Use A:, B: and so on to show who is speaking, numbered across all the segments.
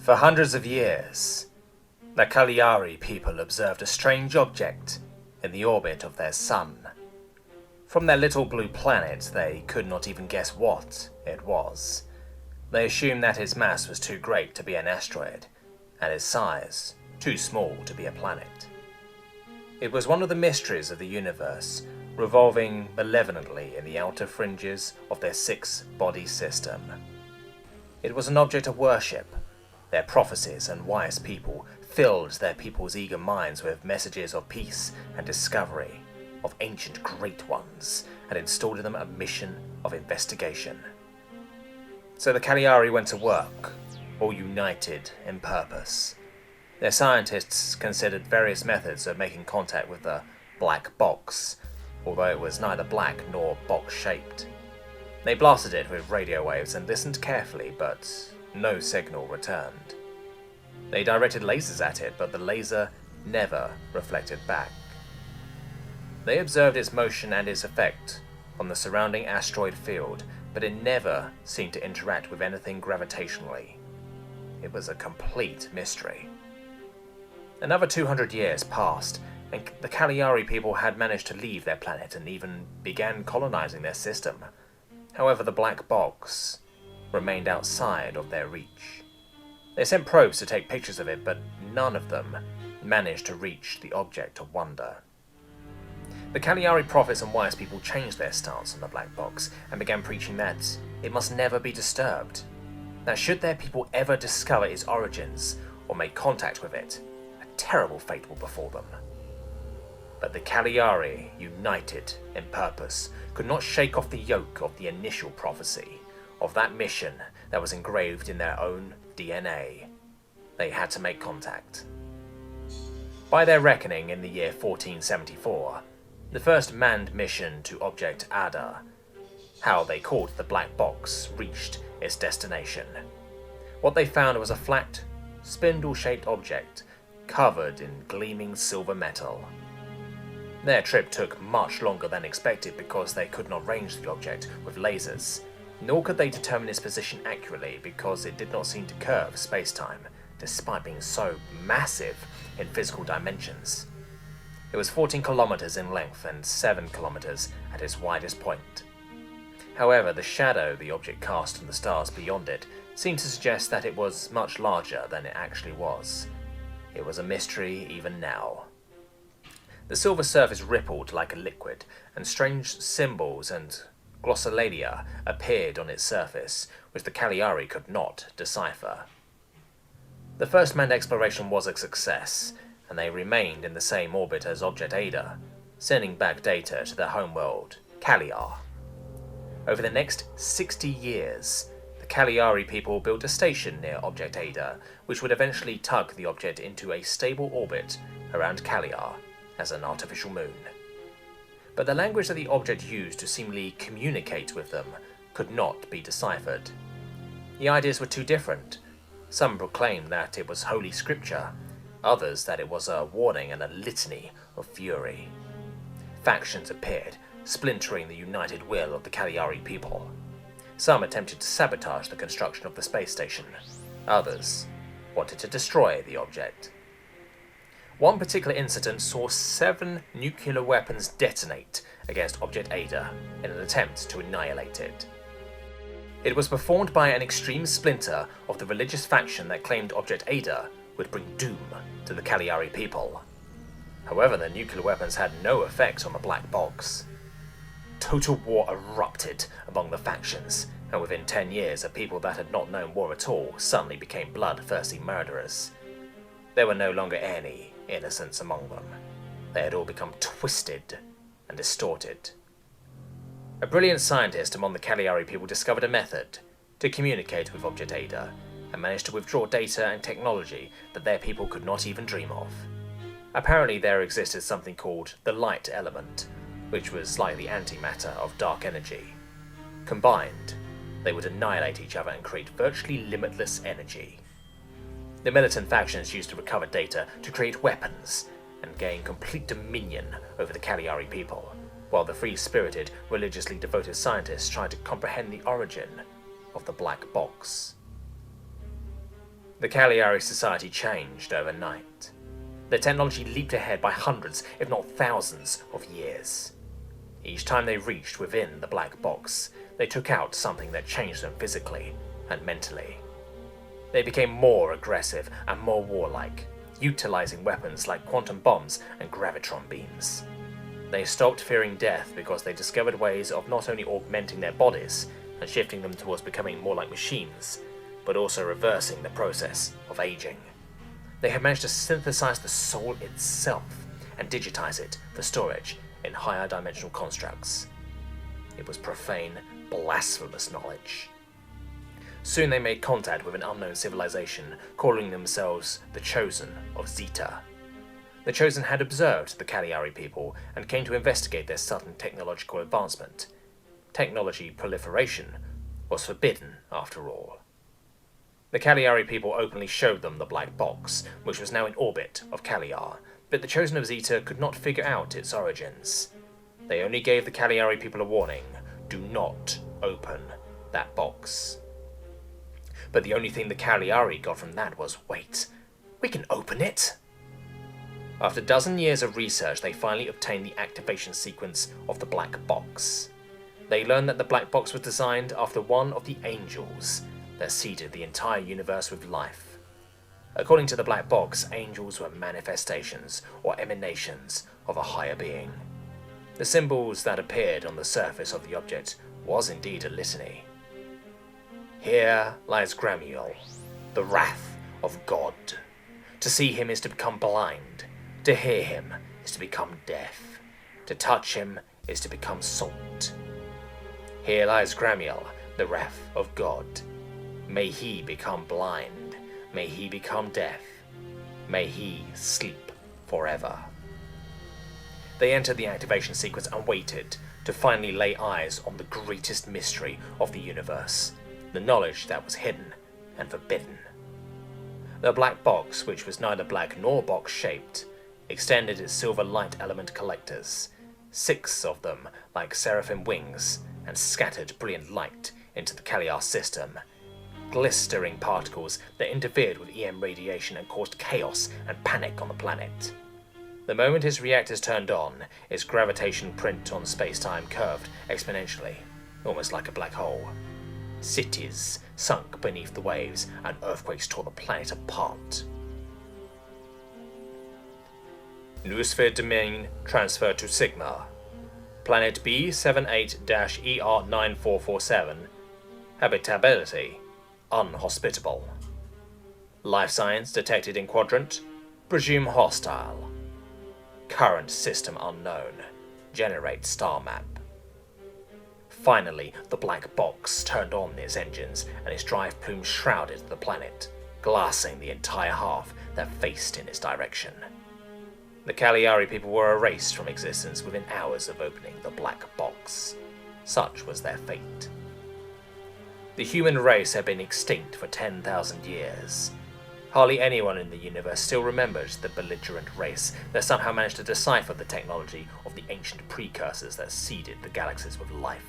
A: For hundreds of years, the Cagliari people observed a strange object in the orbit of their sun. From their little blue planet, they could not even guess what it was. They assumed that its mass was too great to be an asteroid, and its size too small to be a planet. It was one of the mysteries of the universe, revolving malevolently in the outer fringes of their six-body system. It was an object of worship. Their prophecies and wise people filled their people's eager minds with messages of peace and discovery, of ancient great ones, and installed in them a mission of investigation. So the Cagliari went to work, all united in purpose. Their scientists considered various methods of making contact with the black box, although it was neither black nor box-shaped. They blasted it with radio waves and listened carefully, but no signal returned. They directed lasers at it, but the laser never reflected back. They observed its motion and its effect on the surrounding asteroid field, but it never seemed to interact with anything gravitationally. It was a complete mystery. Another 200 years passed, and the Cagliari people had managed to leave their planet and even began colonizing their system. However, the black box remained outside of their reach. They sent probes to take pictures of it, but none of them managed to reach the object of wonder. The Cagliari prophets and wise people changed their stance on the black box and began preaching that it must never be disturbed. That should their people ever discover its origins or make contact with it, a terrible fate will befall them. But the Cagliari, united in purpose, could not shake off the yoke of the initial prophecy, of that mission that was engraved in their own DNA. They had to make contact. By their reckoning, in the year 1474, the first manned mission to Object Ada, how they called the black box, reached its destination. What they found was a flat, spindle-shaped object covered in gleaming silver metal. Their trip took much longer than expected because they could not range the object with lasers, nor could they determine its position accurately because it did not seem to curve space-time, despite being so massive in physical dimensions. It was 14 kilometers in length and 7 kilometers at its widest point. However, the shadow the object cast on the stars beyond it seemed to suggest that it was much larger than it actually was. It was a mystery even now. The silver surface rippled like a liquid, and strange symbols and glossolalia appeared on its surface, which the Cagliari could not decipher. The first manned exploration was a success, and they remained in the same orbit as Object Ada, sending back data to their homeworld, Cagliar. Over the next 60 years, the Cagliari people built a station near Object Ada, which would eventually tug the object into a stable orbit around Cagliar as an artificial moon. But the language that the object used to seemingly communicate with them could not be deciphered. The ideas were too different. Some proclaimed that it was holy scripture, others that it was a warning and a litany of fury. Factions appeared, splintering the united will of the Cagliari people. Some attempted to sabotage the construction of the space station. Others wanted to destroy the object. One particular incident saw 7 nuclear weapons detonate against Object Ada in an attempt to annihilate it. It was performed by an extreme splinter of the religious faction that claimed Object Ada would bring doom to the Cagliari people. However, the nuclear weapons had no effect on the black box. Total war erupted among the factions, and within 10 years, the people that had not known war at all suddenly became bloodthirsty murderers. There were no longer any innocents among them. They had all become twisted and distorted. A brilliant scientist among the Cagliari people discovered a method to communicate with Object Ada and managed to withdraw data and technology that their people could not even dream of. Apparently there existed something called the light element, which was like the antimatter of dark energy. Combined, they would annihilate each other and create virtually limitless energy. The militant factions used to recover data to create weapons and gain complete dominion over the Cagliari people, while the free-spirited, religiously devoted scientists tried to comprehend the origin of the black box. The Cagliari society changed overnight. Their technology leaped ahead by hundreds, if not thousands, of years. Each time they reached within the black box, they took out something that changed them physically and mentally. They became more aggressive and more warlike, utilizing weapons like quantum bombs and gravitron beams. They stopped fearing death because they discovered ways of not only augmenting their bodies and shifting them towards becoming more like machines, but also reversing the process of aging. They had managed to synthesize the soul itself and digitize it for storage in higher dimensional constructs. It was profane, blasphemous knowledge. Soon they made contact with an unknown civilization, calling themselves the Chosen of Zeta. The Chosen had observed the Cagliari people and came to investigate their sudden technological advancement. Technology proliferation was forbidden, after all. The Cagliari people openly showed them the black box, which was now in orbit of Cagliar, but the Chosen of Zeta could not figure out its origins. They only gave the Cagliari people a warning: do not open that box. But the only thing the Cagliari got from that was, wait, we can open it? After a dozen years of research, they finally obtained the activation sequence of the black box. They learned that the black box was designed after one of the angels that seeded the entire universe with life. According to the black box, angels were manifestations or emanations of a higher being. The symbols that appeared on the surface of the object was indeed a litany. Here lies Gramiel, the wrath of God. To see him is to become blind. To hear him is to become deaf. To touch him is to become salt. Here lies Gramiel, the wrath of God. May he become blind. May he become deaf. May he sleep forever. They entered the activation sequence and waited to finally lay eyes on the greatest mystery of the universe, the knowledge that was hidden and forbidden. The black box, which was neither black nor box-shaped, extended its silver light element collectors, 6 of them like seraphim wings, and scattered brilliant light into the Cagliar system, glistering particles that interfered with EM radiation and caused chaos and panic on the planet. The moment its reactors turned on, its gravitation print on space-time curved exponentially, almost like a black hole. Cities sunk beneath the waves, and earthquakes tore the planet apart. Noosphere domain transferred to Sigma. Planet B78-ER9447. Habitability: unhospitable. Life signs detected in quadrant: presume hostile. Current system unknown. Generate star map. Finally, the black box turned on its engines, and its drive plume shrouded the planet, glassing the entire half that faced in its direction. The Cagliari people were erased from existence within hours of opening the black box. Such was their fate. The human race had been extinct for 10,000 years. Hardly anyone in the universe still remembers the belligerent race that somehow managed to decipher the technology of the ancient precursors that seeded the galaxies with life.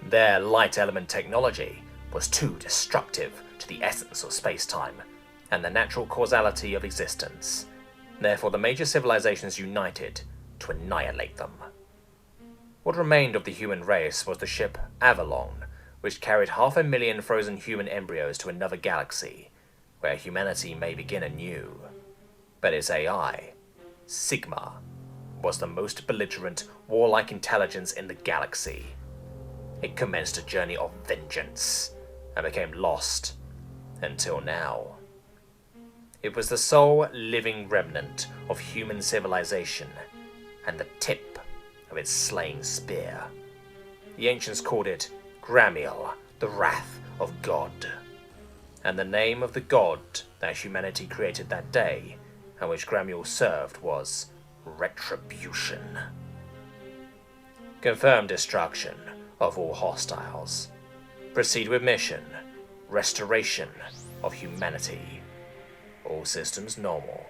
A: Their light element technology was too destructive to the essence of space-time and the natural causality of existence. Therefore, the major civilizations united to annihilate them. What remained of the human race was the ship Avalon, which carried 500,000 frozen human embryos to another galaxy, where humanity may begin anew. But its AI, Sigma, was the most belligerent, warlike intelligence in the galaxy. It commenced a journey of vengeance, and became lost, until now. It was the sole living remnant of human civilization, and the tip of its slaying spear. The ancients called it Gramiel, the wrath of God, and the name of the god that humanity created that day, and which Gramiel served, was Retribution. Confirm destruction of all hostiles. Proceed with mission: restoration of humanity. All systems normal.